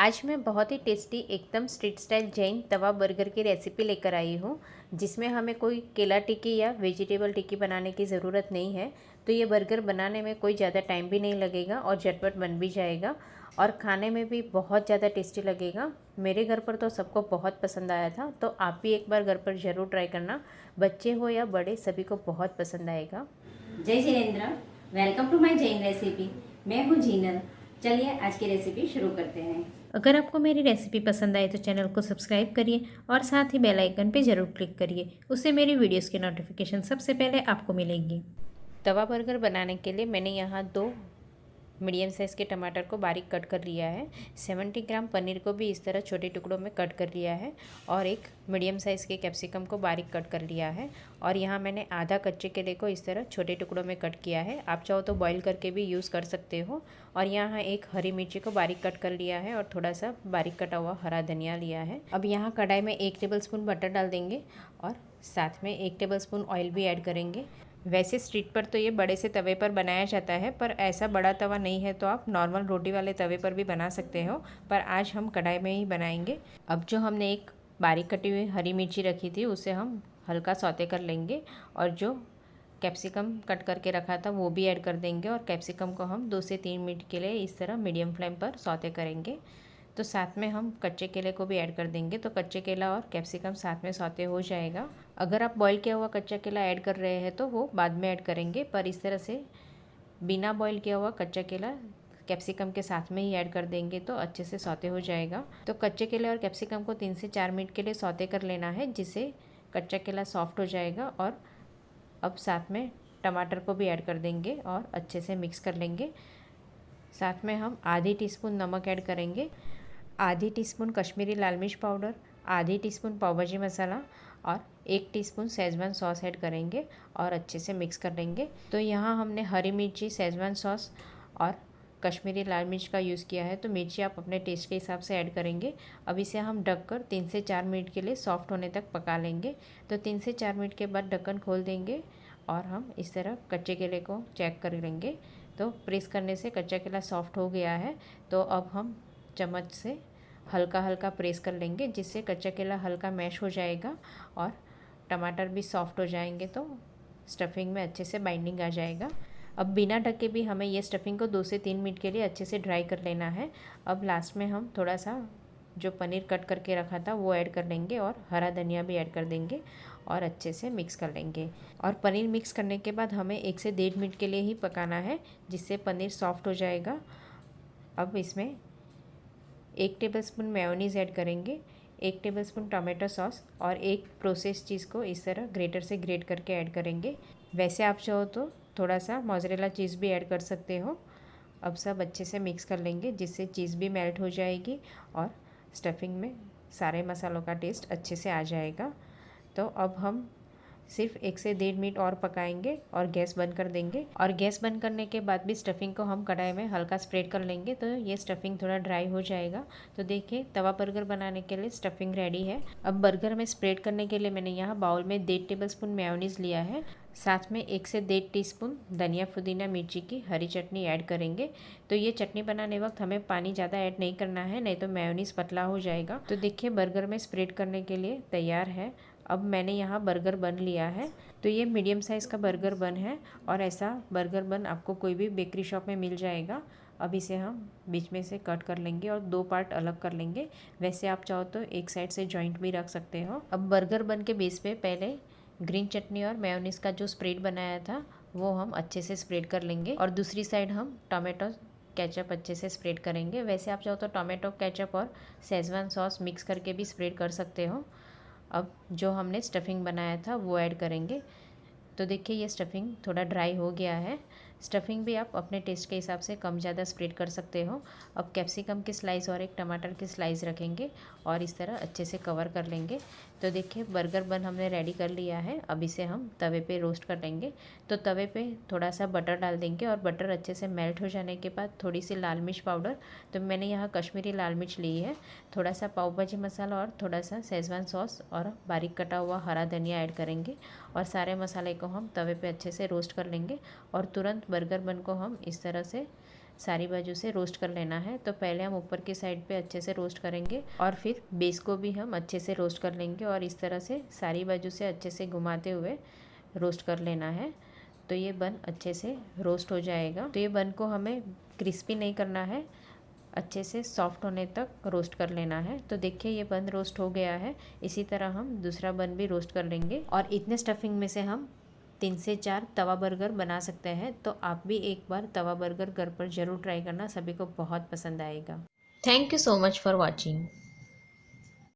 आज मैं बहुत ही टेस्टी एकदम स्ट्रीट स्टाइल जैन तवा बर्गर की रेसिपी लेकर आई हूँ, जिसमें हमें कोई केला टिक्की या वेजिटेबल टिक्की बनाने की ज़रूरत नहीं है। तो ये बर्गर बनाने में कोई ज़्यादा टाइम भी नहीं लगेगा और झटपट बन भी जाएगा और खाने में भी बहुत ज़्यादा टेस्टी लगेगा। मेरे घर पर तो सबको बहुत पसंद आया था, तो आप भी एक बार घर पर ज़रूर ट्राई करना। बच्चे हो या बड़े, सभी को बहुत पसंद आएगा। जय जिनेन्द्र, welcome to my Jain recipe. मैं हूँ जीनल। चलिए आज की रेसिपी शुरू करते हैं। अगर आपको मेरी रेसिपी पसंद आए तो चैनल को सब्सक्राइब करिए और साथ ही बेल आइकन पे ज़रूर क्लिक करिए। उससे मेरी वीडियोस की नोटिफिकेशन सबसे पहले आपको मिलेगी। तवा बर्गर बनाने के लिए मैंने यहाँ 2 मीडियम साइज़ के टमाटर को बारीक कट कर लिया है। 70 ग्राम पनीर को भी इस तरह छोटे टुकड़ों में कट कर लिया है और एक मीडियम साइज़ के कैप्सिकम को बारीक कट कर लिया है। और यहाँ मैंने आधा कच्चे केले को इस तरह छोटे टुकड़ों में कट किया है। आप चाहो तो बॉईल करके भी यूज़ कर सकते हो। और यहाँ एक हरी मिर्ची को बारीक कट कर लिया है और थोड़ा सा बारीक कटा हुआ हरा धनिया लिया है। अब यहाँ कढ़ाई में 1 टेबलस्पून बटर डाल देंगे और साथ में 1 टेबलस्पून ऑयल भी ऐड करेंगे। वैसे स्ट्रीट पर तो ये बड़े से तवे पर बनाया जाता है, पर ऐसा बड़ा तवा नहीं है तो आप नॉर्मल रोटी वाले तवे पर भी बना सकते हो, पर आज हम कढ़ाई में ही बनाएंगे। अब जो हमने एक बारीक कटी हुई हरी मिर्ची रखी थी उसे हम हल्का सौते कर लेंगे और जो कैप्सिकम कट करके रखा था वो भी ऐड कर देंगे और कैप्सिकम को हम 2 से 3 मिनट के लिए इस तरह मीडियम फ्लेम पर सौते करेंगे। तो साथ में हम कच्चे केले को भी ऐड कर देंगे, तो कच्चे केला और कैप्सिकम साथ में सौते हो जाएगा। अगर आप बॉईल किया हुआ कच्चा केला ऐड कर रहे हैं तो वो बाद में ऐड करेंगे, पर इस तरह से बिना बॉईल किया हुआ कच्चा केला कैप्सिकम के साथ में ही ऐड कर देंगे तो अच्छे से सौते हो जाएगा। तो कच्चे केले और कैप्सिकम को 3 से 4 मिनट के लिए सौते कर लेना है, जिससे कच्चा केला सॉफ्ट हो जाएगा। और अब साथ में टमाटर को भी ऐड कर देंगे और अच्छे से मिक्स कर लेंगे। साथ में हम आधी टीस्पून नमक ऐड करेंगे, आधी टीस्पून कश्मीरी लाल मिर्च पाउडर, आधी टीस्पून पाव भाजी मसाला और 1 टीस्पून शेज़वान सॉस ऐड करेंगे और अच्छे से मिक्स कर लेंगे। तो यहाँ हमने हरी मिर्ची, शेज़वान सॉस और कश्मीरी लाल मिर्च का यूज़ किया है, तो मिर्ची आप अपने टेस्ट के हिसाब से ऐड करेंगे। अब इसे हम ढककर 3 से 4 मिनट के लिए सॉफ्ट होने तक पका लेंगे। तो 3 से 4 मिनट के बाद ढक्कन खोल देंगे और हम इस तरह कच्चे केले को चेक कर लेंगे। तो प्रेस करने से कच्चा केला सॉफ्ट हो गया है। तो अब हम चम्मच से हल्का हल्का प्रेस कर लेंगे, जिससे कच्चा केला हल्का मैश हो जाएगा और टमाटर भी सॉफ्ट हो जाएंगे, तो स्टफिंग में अच्छे से बाइंडिंग आ जाएगा। अब बिना ढके भी हमें ये स्टफिंग को 2 से 3 मिनट के लिए अच्छे से ड्राई कर लेना है। अब लास्ट में हम थोड़ा सा जो पनीर कट करके रखा था वो ऐड कर लेंगे और हरा धनिया भी ऐड कर देंगे और अच्छे से मिक्स कर लेंगे। और पनीर मिक्स करने के बाद हमें 1 से 1.5 मिनट के लिए ही पकाना है, जिससे पनीर सॉफ्ट हो जाएगा। अब इसमें 1 टेबलस्पून मेयोनीज़ ऐड करेंगे, 1 टेबलस्पून टोमेटो सॉस और 1 प्रोसेस चीज़ को इस तरह ग्रेटर से ग्रेट करके ऐड करेंगे। वैसे आप चाहो तो थोड़ा सा मोज़रेला चीज़ भी ऐड कर सकते हो। अब सब अच्छे से मिक्स कर लेंगे, जिससे चीज़ भी मेल्ट हो जाएगी और स्टफिंग में सारे मसालों का टेस्ट अच्छे से आ जाएगा। तो अब हम सिर्फ 1 से 1.5 मिनट और पकाएंगे और गैस बंद कर देंगे। और गैस बंद करने के बाद भी स्टफिंग को हम कढ़ाई में हल्का स्प्रेड कर लेंगे, तो ये स्टफिंग थोड़ा ड्राई हो जाएगा। तो देखिए तवा बर्गर बनाने के लिए स्टफिंग रेडी है। अब बर्गर में स्प्रेड करने के लिए मैंने यहाँ बाउल में 1.5 टेबलस्पून मेयोनीज़ लिया है। साथ में 1 से 1.5 टीस्पून धनिया पुदीना मिर्ची की हरी चटनी ऐड करेंगे। तो ये चटनी बनाने वक्त हमें पानी ज़्यादा ऐड नहीं करना है, नहीं तो मेयोनीज़ पतला हो जाएगा। तो देखिए बर्गर में स्प्रेड करने के लिए तैयार है। अब मैंने यहाँ बर्गर बन लिया है। तो ये मीडियम साइज़ का बर्गर बन है और ऐसा बर्गर बन आपको कोई भी बेकरी शॉप में मिल जाएगा। अब इसे हम बीच में से कट कर लेंगे और 2 पार्ट अलग कर लेंगे। वैसे आप चाहो तो एक साइड से जॉइंट भी रख सकते हो। अब बर्गर बन के बेस पे पहले ग्रीन चटनी और मेयोनीज़ का जो स्प्रेड बनाया था वो हम अच्छे से स्प्रेड कर लेंगे और दूसरी साइड हम टोमेटो केचप अच्छे से स्प्रेड करेंगे। वैसे आप चाहो तो टोमेटो केचप और शेज़वान सॉस मिक्स करके भी स्प्रेड कर सकते हो। अब जो हमने स्टफिंग बनाया था वो ऐड करेंगे। तो देखिए ये स्टफिंग थोड़ा ड्राई हो गया है। स्टफिंग भी आप अपने टेस्ट के हिसाब से कम ज़्यादा स्प्रेड कर सकते हो। अब कैप्सिकम की स्लाइस और एक टमाटर की स्लाइस रखेंगे और इस तरह अच्छे से कवर कर लेंगे। तो देखिए बर्गर बन हमने रेडी कर लिया है। अब इसे हम तवे पे रोस्ट कर लेंगे। तो तवे पे थोड़ा सा बटर डाल देंगे और बटर अच्छे से मेल्ट हो जाने के बाद थोड़ी सी लाल मिर्च पाउडर, तो मैंने यहाँ कश्मीरी लाल मिर्च ली है, थोड़ा सा पाव भाजी मसाला और थोड़ा सा शेज़वान सॉस और बारीक कटा हुआ हरा धनिया ऐड करेंगे और सारे मसाले को हम तवे पे अच्छे से रोस्ट कर लेंगे। और तुरंत बर्गर बन को हम इस तरह से सारी बाजू से रोस्ट कर लेना है। तो पहले हम ऊपर की साइड पे अच्छे से रोस्ट करेंगे और फिर बेस को भी हम अच्छे से रोस्ट कर लेंगे और इस तरह से सारी बाजू से अच्छे से घुमाते हुए रोस्ट कर लेना है। तो ये बन अच्छे से रोस्ट हो जाएगा। तो ये बन को हमें क्रिस्पी नहीं करना है, अच्छे से सॉफ्ट होने तक रोस्ट कर लेना है। तो देखिए ये बन रोस्ट हो गया है। इसी तरह हम दूसरा बन भी रोस्ट कर लेंगे और इतने स्टफिंग में से हम 3 से 4 तवा बर्गर बना सकते हैं। तो आप भी एक बार तवा बर्गर घर पर ज़रूर ट्राई करना, सभी को बहुत पसंद आएगा। Thank you so much for watching.